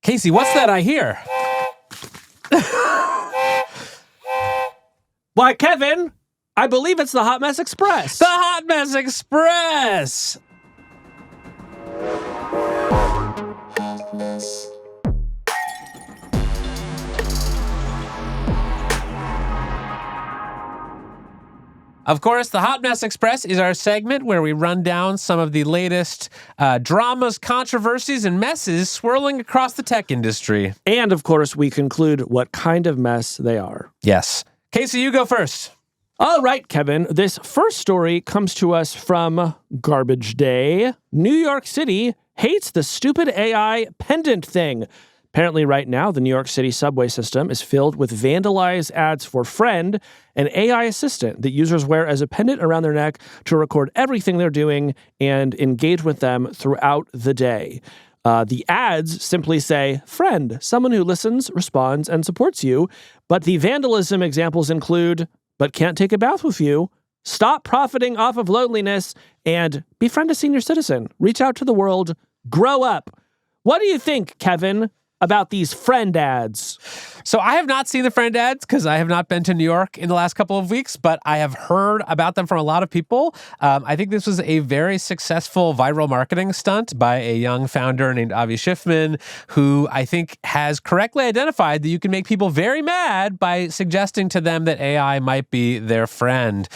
Casey, what's that I hear? Why, Kevin, I believe it's the Hot Mess Express. The Hot Mess Express! Of course, the Hot Mess Express is our segment where we run down some of the latest dramas, controversies, and messes swirling across the tech industry. And, of course, we conclude what kind of mess they are. Yes. Casey, you go first. All right, Kevin. This first story comes to us from Garbage Day. New York City hates the stupid AI pendant thing. Apparently right now, the New York City subway system is filled with vandalized ads for Friend, an AI assistant that users wear as a pendant around their neck to record everything they're doing and engage with them throughout the day. The ads simply say, Friend, someone who listens, responds, and supports you. But the vandalism examples include, but can't take a bath with you, stop profiting off of loneliness, and befriend a senior citizen. Reach out to the world. Grow up. What do you think, Kevin, about these Friend ads? So I have not seen the Friend ads because I have not been to New York in the last couple of weeks, but I have heard about them from a lot of people. I think this was a very successful viral marketing stunt by a young founder named Avi Schiffman, who I think has correctly identified that you can make people very mad by suggesting to them that AI might be their friend.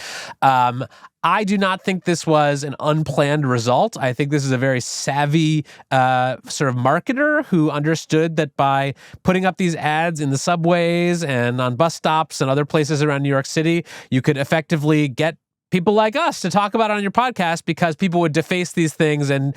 I do not think this was an unplanned result. I think this is a very savvy sort of marketer who understood that by putting up these ads in the subways and on bus stops and other places around New York City, you could effectively get people like us to talk about it on your podcast because people would deface these things and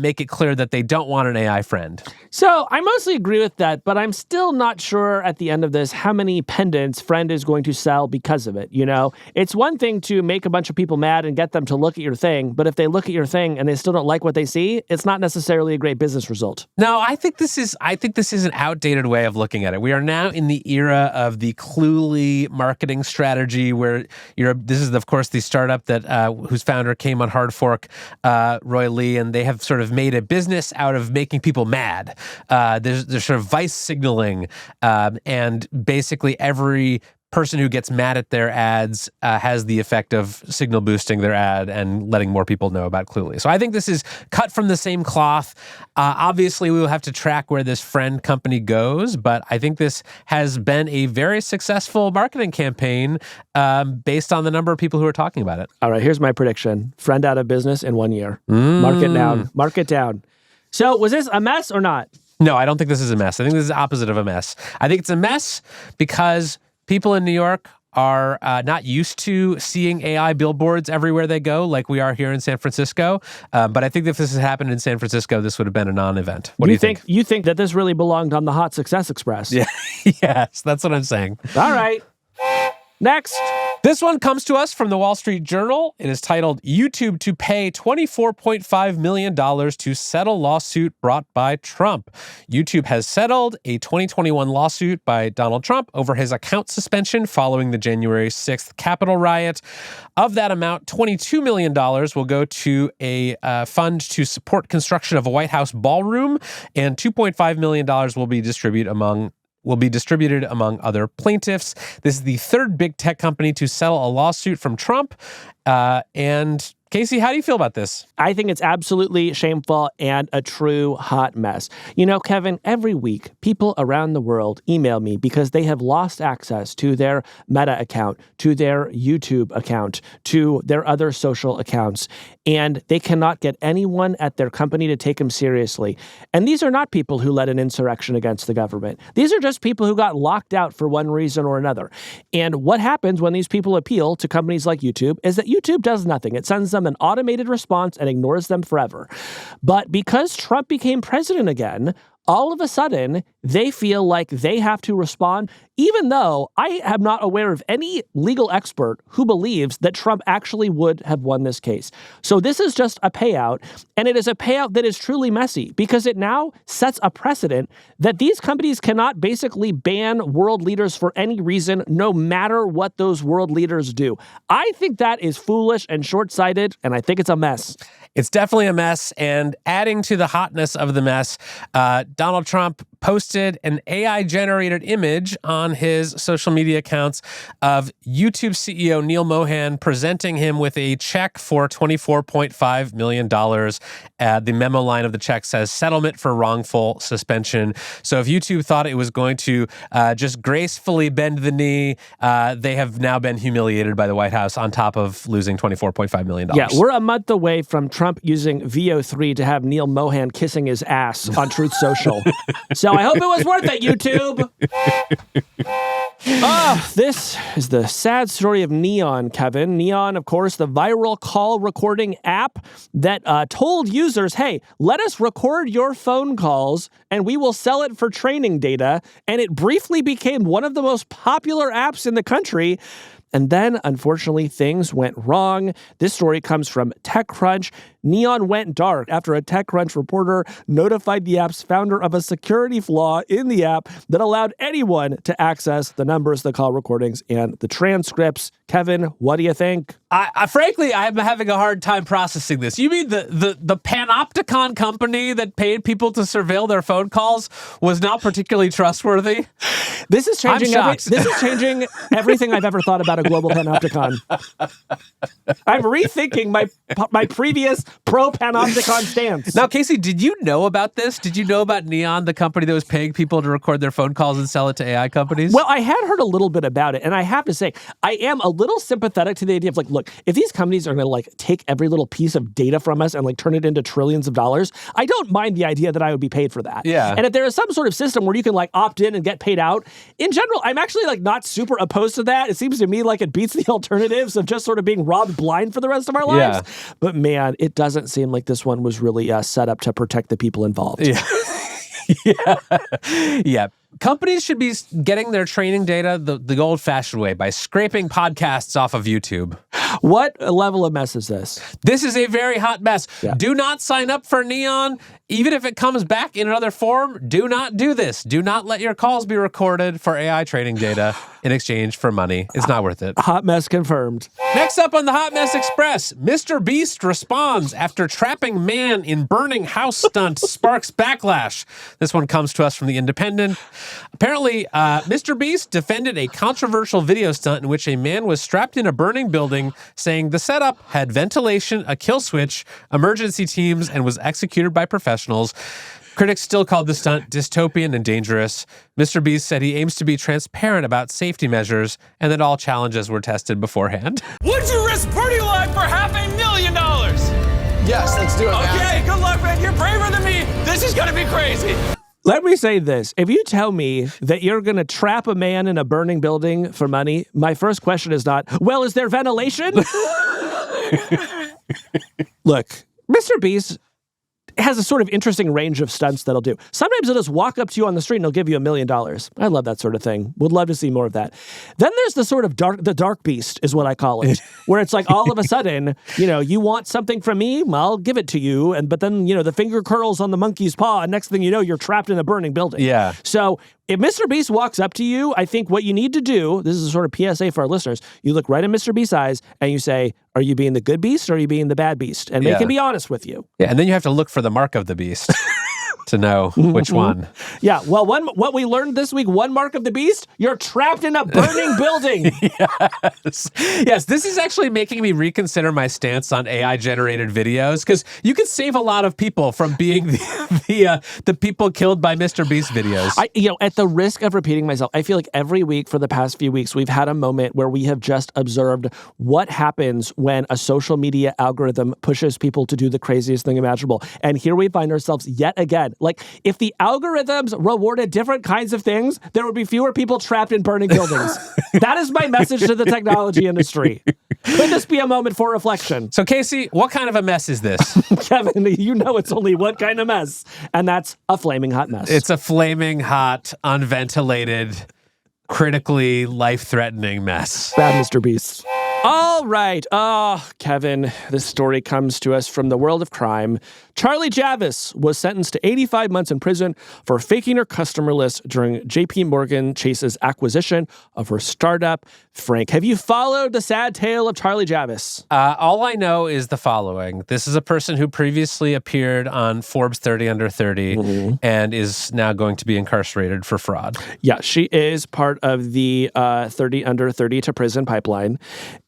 make it clear that they don't want an AI friend. So I mostly agree with that, but I'm still not sure at the end of this how many pendants Friend is going to sell because of it. You know, it's one thing to make a bunch of people mad and get them to look at your thing, but if they look at your thing and they still don't like what they see, it's not necessarily a great business result. No, I think this is an outdated way of looking at it. We are now in the era of the Cluely marketing strategy where this is of course the startup that whose founder came on hard fork, Roy Lee, and they have sort of made a business out of making people mad. There's sort of vice signaling, and basically every person who gets mad at their ads has the effect of signal boosting their ad and letting more people know about Cluely. So I think this is cut from the same cloth. Obviously, we will have to track where this Friend company goes, but I think this has been a very successful marketing campaign based on the number of people who are talking about it. All right, here's my prediction. Friend out of business in 1 year. Mark it down. Mark it down. So was this a mess or not? No, I don't think this is a mess. I think this is the opposite of a mess. I think it's a mess because people in New York are not used to seeing AI billboards everywhere they go like we are here in San Francisco. But I think if this had happened in San Francisco, this would have been a non-event. What do you think? You think that this really belonged on the Hot Success Express? Yeah. Yes, that's what I'm saying. All right. Next. This one comes to us from the Wall Street Journal. It is titled, YouTube to pay $24.5 million to settle lawsuit brought by Trump. YouTube has settled a 2021 lawsuit by Donald Trump over his account suspension following the January 6th Capitol riot. Of that amount, $22 million will go to a fund to support construction of a White House ballroom, and $2.5 million will be distributed among other plaintiffs. This is the third big tech company to settle a lawsuit from Trump. And Casey, how do you feel about this? I think it's absolutely shameful and a true hot mess. You know, Kevin, every week, people around the world email me because they have lost access to their Meta account, to their YouTube account, to their other social accounts, and they cannot get anyone at their company to take them seriously. And these are not people who led an insurrection against the government. These are just people who got locked out for one reason or another. And what happens when these people appeal to companies like YouTube is that YouTube does nothing. It sends them an automated response and ignores them forever. But because Trump became president again, all of a sudden, they feel like they have to respond, even though I am not aware of any legal expert who believes that Trump actually would have won this case. So this is just a payout, and it is a payout that is truly messy because it now sets a precedent that these companies cannot basically ban world leaders for any reason, no matter what those world leaders do. I think that is foolish and short-sighted, and I think it's a mess. It's definitely a mess, and adding to the hotness of the mess, Donald Trump posted an AI-generated image on his social media accounts of YouTube CEO Neil Mohan presenting him with a check for $24.5 million. The memo line of the check says settlement for wrongful suspension. So if YouTube thought it was going to just gracefully bend the knee, they have now been humiliated by the White House on top of losing $24.5 million. Yeah, we're a month away from Trump using VO3 to have Neil Mohan kissing his ass on Truth Social. So I hope it was worth it, YouTube. This is the sad story of Neon, Kevin. Neon, of course, the viral call recording app that told users, hey, let us record your phone calls and we will sell it for training data. And it briefly became one of the most popular apps in the country. And then, unfortunately, things went wrong. This story comes from TechCrunch. Neon went dark after a TechCrunch reporter notified the app's founder of a security flaw in the app that allowed anyone to access the numbers, the call recordings, and the transcripts. Kevin, what do you think? Frankly, I'm having a hard time processing this. You mean the Panopticon company that paid people to surveil their phone calls was not particularly trustworthy? This is changing. This is changing everything I've ever thought about a global Panopticon. I'm rethinking my previous pro-Panopticon stance. Now, Casey, did you know about this? Did you know about Neon, the company that was paying people to record their phone calls and sell it to AI companies? Well, I had heard a little bit about it, and I have to say, I am a little sympathetic to the idea of look, if these companies are going to take every little piece of data from us and turn it into trillions of dollars, I don't mind the idea that I would be paid for that. Yeah. And if there is some sort of system where you can opt in and get paid out, in general, I'm actually not super opposed to that. It seems to me like it beats the alternatives of just sort of being robbed blind for the rest of our lives. Yeah. But man, it doesn't seem like this one was really set up to protect the people involved. Yeah. Yeah. Companies should be getting their training data the old-fashioned way, by scraping podcasts off of YouTube. What level of mess is this? This is a very hot mess. Yeah. Do not sign up for Neon. Even if it comes back in another form, do not do this. Do not let your calls be recorded for AI training data in exchange for money. It's not worth it. Hot mess confirmed. Next up on the Hot Mess Express, MrBeast responds after trapping man in burning house stunt sparks backlash. This one comes to us from The Independent. Apparently, MrBeast defended a controversial video stunt in which a man was strapped in a burning building, saying the setup had ventilation, a kill switch, emergency teams, and was executed by professionals. Critics still called the stunt dystopian and dangerous. MrBeast said he aims to be transparent about safety measures and that all challenges were tested beforehand. Would you risk burning alive for $500,000? Yes, let's do it, man. Okay, good luck, man. You're braver than me. This is gonna be crazy. Let me say this. If you tell me that you're going to trap a man in a burning building for money, my first question is not, well, is there ventilation? Look, MrBeast has a sort of interesting range of stunts that'll do. Sometimes he'll just walk up to you on the street and he'll give you $1 million. I love that sort of thing. Would love to see more of that. Then there's the sort of dark beast is what I call it, where it's all of a sudden, you want something from me, I'll give it to you. But then, the finger curls on the monkey's paw, and next thing you know, you're trapped in a burning building. Yeah. So if MrBeast walks up to you, I think what you need to do, this is a sort of PSA for our listeners, you look right in MrBeast's eyes and you say, are you being the good beast or are you being the bad beast? And they can be honest with you. Yeah, and then you have to look for the mark of the beast to know which one. Yeah, well, what we learned this week, one mark of the beast, you're trapped in a burning building. Yes, this is actually making me reconsider my stance on AI-generated videos, because you could save a lot of people from being the people killed by MrBeast videos. At the risk of repeating myself, I feel like every week for the past few weeks, we've had a moment where we have just observed what happens when a social media algorithm pushes people to do the craziest thing imaginable. And here we find ourselves yet again. If the algorithms rewarded different kinds of things, there would be fewer people trapped in burning buildings. That is my message to the technology industry. Could this be a moment for reflection? So, Casey, what kind of a mess is this? Kevin, it's only one kind of mess, and that's a flaming hot mess. It's a flaming hot, unventilated, critically life-threatening mess. Bad MrBeast. All right. Kevin, this story comes to us from the world of crime. Charlie Javice was sentenced to 85 months in prison for faking her customer list during JP Morgan Chase's acquisition of her startup. Frank, have you followed the sad tale of Charlie Javice? All I know is the following. This is a person who previously appeared on Forbes 30 Under 30 and is now going to be incarcerated for fraud. Yeah, she is part of the 30 Under 30 to prison pipeline.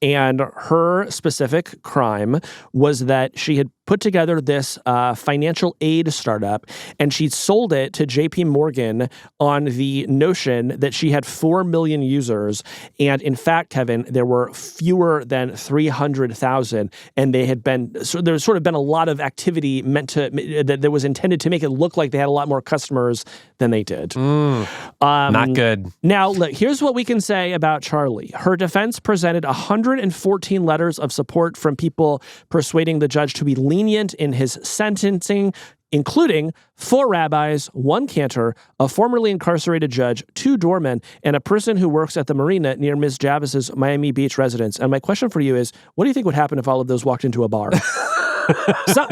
And her specific crime was that she had put together this financial aid startup, and she sold it to JP Morgan on the notion that she had 4 million users. And in fact, Kevin, there were fewer than 300,000, and they had been, so there's sort of been a lot of activity meant to, that was intended to make it look like they had a lot more customers than they did. Not good. Now, look, here's what we can say about Charlie. Her defense presented 114 letters of support from people persuading the judge to be lenient in his sentencing, including 4 rabbis, 1 cantor, a formerly incarcerated judge, 2 doormen, and a person who works at the marina near Ms. Javis's Miami Beach residence. And my question for you is, what do you think would happen if all of those walked into a bar?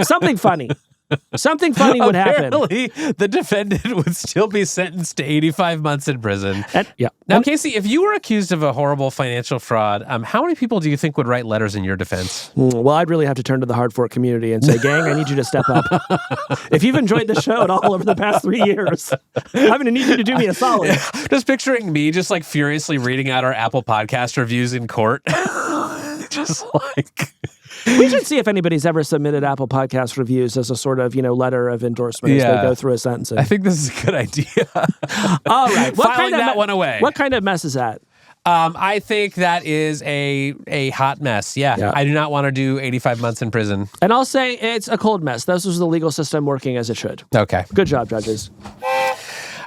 Something funny. Something funny would happen. Apparently, the defendant would still be sentenced to 85 months in prison. Now, Casey, if you were accused of a horrible financial fraud, how many people do you think would write letters in your defense? Well, I'd really have to turn to the hard fork community and say, gang, I need you to step up. If you've enjoyed the show at all over the past 3 years, I'm going to need you to do me a solid. Just picturing me just like furiously reading out our Apple Podcast reviews in court. Just like... We should see if anybody's ever submitted Apple Podcast reviews as a sort of, letter of endorsement as they go through a sentencing. I think this is a good idea. All right. Filing that one away. What kind of mess is that? I think that is a hot mess. Yeah. I do not want to do 85 months in prison. And I'll say it's a cold mess. This was the legal system working as it should. Okay. Good job, judges.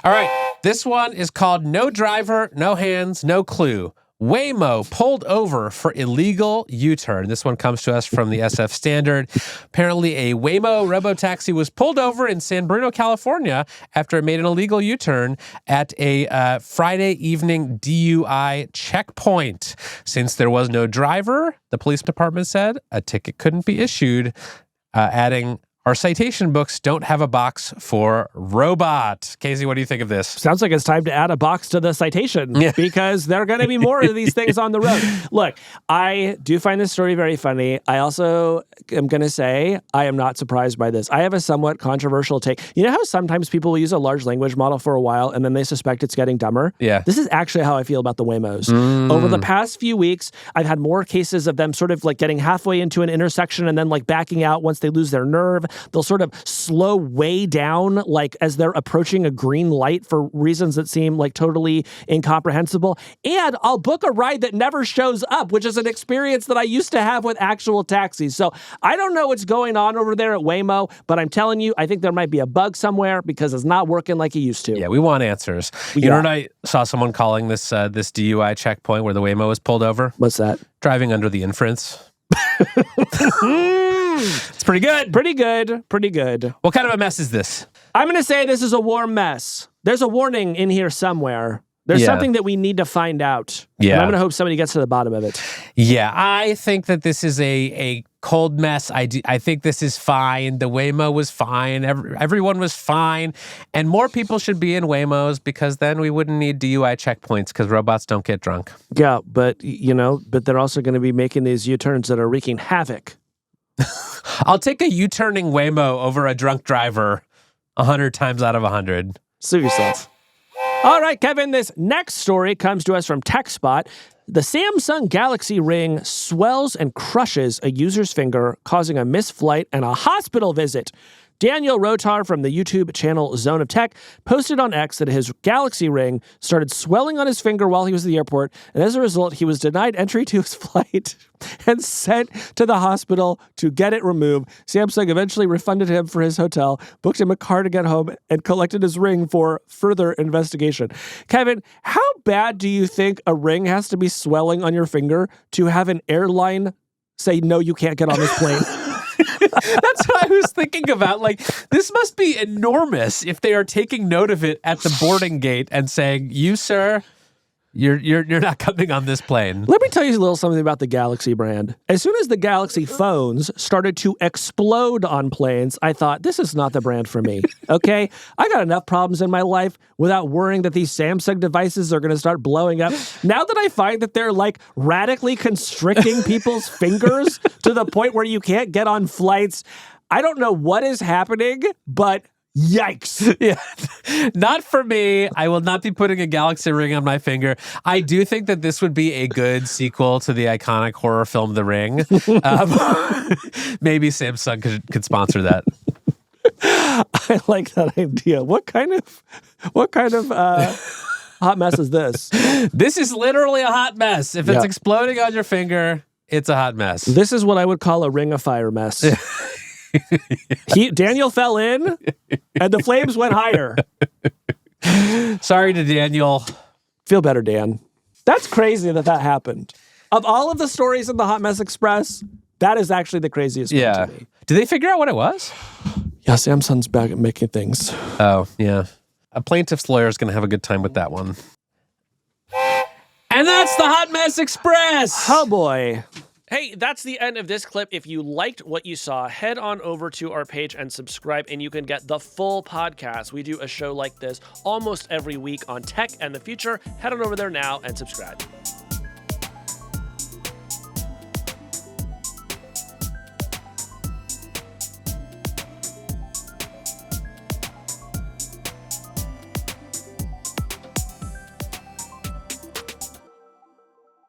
All right. This one is called No Driver, No Hands, No Clue. Waymo pulled over for illegal U-turn. This one comes to us from the SF Standard. Apparently, a Waymo robotaxi was pulled over in San Bruno, California, after it made an illegal U-turn at a Friday evening DUI checkpoint. Since there was no driver, the police department said a ticket couldn't be issued, adding, our citation books don't have a box for robot. Casey, what do you think of this? Sounds like it's time to add a box to the citation because there are going to be more of these things on the road. Look, I do find this story very funny. I also am going to say I am not surprised by this. I have a somewhat controversial take. You know how sometimes people will use a large language model for a while and then they suspect it's getting dumber? Yeah. This is actually how I feel about the Waymos. Over the past few weeks, I've had more cases of them sort of like getting halfway into an intersection and then like backing out once they lose their nerve. They'll sort of slow way down like as they're approaching a green light for reasons that seem like totally incomprehensible. And I'll book a ride that never shows up, which is an experience that I used to have with actual taxis. So I don't know what's going on over there at Waymo, but I'm telling you, I think there might be a bug somewhere because it's not working like it used to. Yeah, we want answers. You know what I saw someone calling this this DUI checkpoint where the Waymo was pulled over? What's that? Driving under the inference. It's pretty good. Pretty good. Pretty good. What kind of a mess is this? I'm going to say this is a warm mess. There's a warning in here somewhere. There's something that we need to find out. Yeah. And I'm going to hope somebody gets to the bottom of it. Yeah, I think that this is a cold mess. I think this is fine. The Waymo was fine. Everyone was fine. And more people should be in Waymos because then we wouldn't need DUI checkpoints because robots don't get drunk. Yeah, but they're also going to be making these U-turns that are wreaking havoc. I'll take a U-turning Waymo over a drunk driver 100 times out of 100. Sue yourself. All right, Kevin, this next story comes to us from TechSpot. The Samsung Galaxy Ring swells and crushes a user's finger, causing a missed flight and a hospital visit. Daniel Rotar from the YouTube channel Zone of Tech posted on X that his Galaxy Ring started swelling on his finger while he was at the airport, and as a result, he was denied entry to his flight and sent to the hospital to get it removed. Samsung eventually refunded him for his hotel, booked him a car to get home, and collected his ring for further investigation. Kevin, how bad do you think a ring has to be swelling on your finger to have an airline say, no, you can't get on this plane? That's what I was thinking about. Like, this must be enormous if they are taking note of it at the boarding gate and saying, you, sir, You're not coming on this plane. Let me tell you a little something about the Galaxy brand. As soon as the Galaxy phones started to explode on planes, I thought, this is not the brand for me, okay? I got enough problems in my life without worrying that these Samsung devices are going to start blowing up. Now that I find that they're like radically constricting people's fingers to the point where you can't get on flights, I don't know what is happening, but yikes. Yeah, not for me. I will not be putting a Galaxy ring on my finger. I do think that this would be a good sequel to the iconic horror film The Ring. Maybe Samsung could sponsor that. I like that idea. What kind of hot mess is this? This is literally a hot mess. If it's exploding on your finger, it's a hot mess. This is what I would call a ring of fire mess. Daniel fell in, and the flames went higher. Sorry to Daniel. Feel better, Dan. That's crazy that happened. Of all of the stories in the Hot Mess Express, that is actually the craziest one to me. Did they figure out what it was? Yeah, Samsung's back at making things. Oh, yeah. A plaintiff's lawyer is going to have a good time with that one. And that's the Hot Mess Express. Oh, boy. Hey, that's the end of this clip. If you liked what you saw, head on over to our page and subscribe, and you can get the full podcast. We do a show like this almost every week on tech and the future. Head on over there now and subscribe.